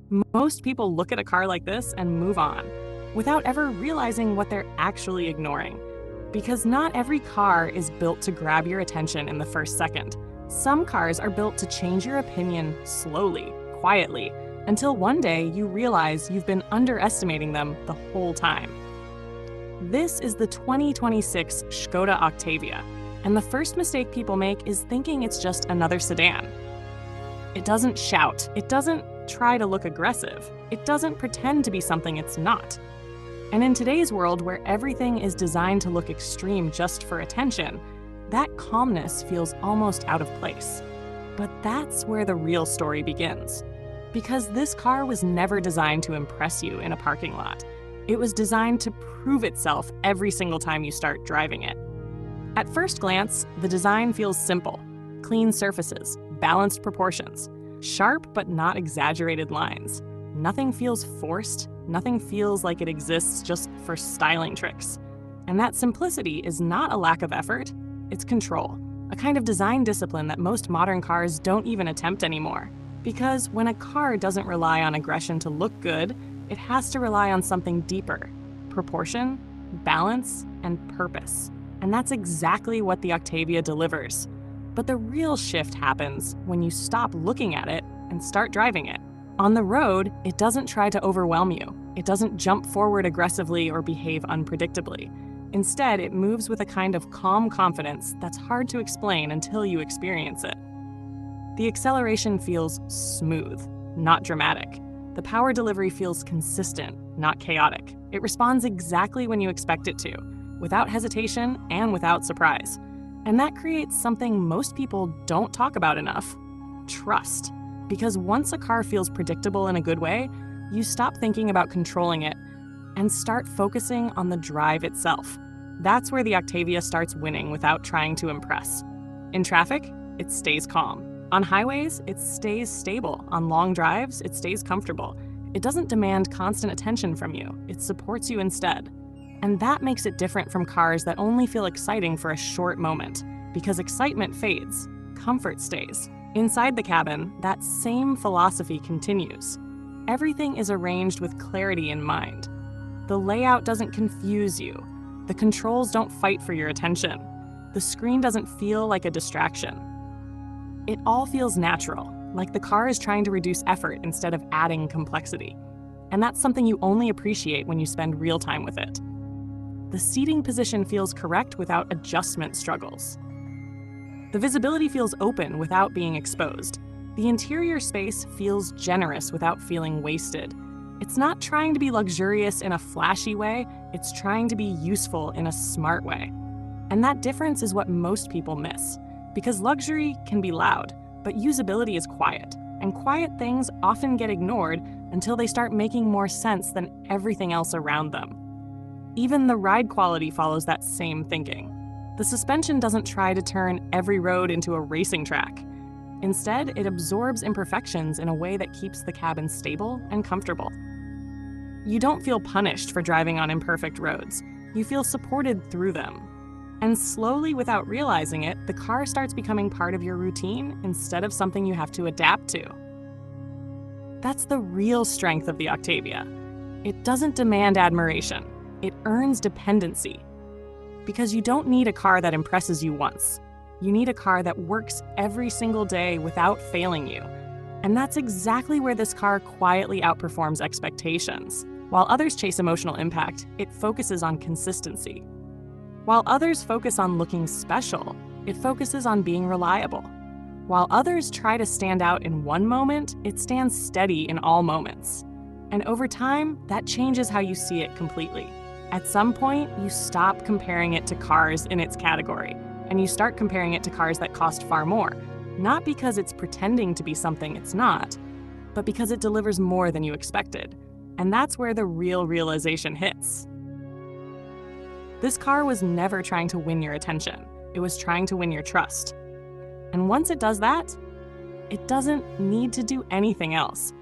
Most people look at a car like this and move on, without ever realizing what they're actually ignoring. Because not every car is built to grab your attention in the first second. Some cars are built to change your opinion slowly, quietly, until one day you realize you've been underestimating them the whole time. This is the 2026 Škoda Octavia, and the first mistake people make is thinking it's just another sedan. It doesn't shout, it doesn't try to look aggressive, it doesn't pretend to be something it's not. And in today's world where everything is designed to look extreme just for attention, that calmness feels almost out of place. But that's where the real story begins. Because this car was never designed to impress you in a parking lot. It was designed to prove itself every single time you start driving it. At first glance, the design feels simple. Clean surfaces, balanced proportions, sharp but not exaggerated lines. Nothing feels forced, nothing feels like it exists just for styling tricks. And that simplicity is not a lack of effort, it's control. A kind of design discipline that most modern cars don't even attempt anymore. Because when a car doesn't rely on aggression to look good, it has to rely on something deeper: proportion, balance, and purpose. And that's exactly what the Octavia delivers. But the real shift happens when you stop looking at it and start driving it. On the road, it doesn't try to overwhelm you. It doesn't jump forward aggressively or behave unpredictably. Instead, it moves with a kind of calm confidence that's hard to explain until you experience it. The acceleration feels smooth, not dramatic. The power delivery feels consistent, not chaotic. It responds exactly when you expect it to, without hesitation and without surprise. And that creates something most people don't talk about enough: trust. Because once a car feels predictable in a good way, you stop thinking about controlling it and start focusing on the drive itself. That's where the Octavia starts winning without trying to impress. In traffic, it stays calm. On highways, it stays stable. On long drives, it stays comfortable. It doesn't demand constant attention from you. It supports you instead. And that makes it different from cars that only feel exciting for a short moment. Because excitement fades, comfort stays. Inside the cabin, that same philosophy continues. Everything is arranged with clarity in mind. The layout doesn't confuse you. The controls don't fight for your attention. The screen doesn't feel like a distraction. It all feels natural, like the car is trying to reduce effort instead of adding complexity. And that's something you only appreciate when you spend real time with it. The seating position feels correct without adjustment struggles. The visibility feels open without being exposed. The interior space feels generous without feeling wasted. It's not trying to be luxurious in a flashy way, it's trying to be useful in a smart way. And that difference is what most people miss. Because luxury can be loud, but usability is quiet. And quiet things often get ignored until they start making more sense than everything else around them. Even the ride quality follows that same thinking. The suspension doesn't try to turn every road into a racing track. Instead, it absorbs imperfections in a way that keeps the cabin stable and comfortable. You don't feel punished for driving on imperfect roads. You feel supported through them. And slowly, without realizing it, the car starts becoming part of your routine instead of something you have to adapt to. That's the real strength of the Octavia. It doesn't demand admiration. It earns dependency. Because you don't need a car that impresses you once. You need a car that works every single day without failing you. And that's exactly where this car quietly outperforms expectations. While others chase emotional impact, it focuses on consistency. While others focus on looking special, it focuses on being reliable. While others try to stand out in one moment, it stands steady in all moments. And over time, that changes how you see it completely. At some point, you stop comparing it to cars in its category, and you start comparing it to cars that cost far more, not because it's pretending to be something it's not, but because it delivers more than you expected. And that's where the real realization hits. This car was never trying to win your attention. It was trying to win your trust. And once it does that, it doesn't need to do anything else.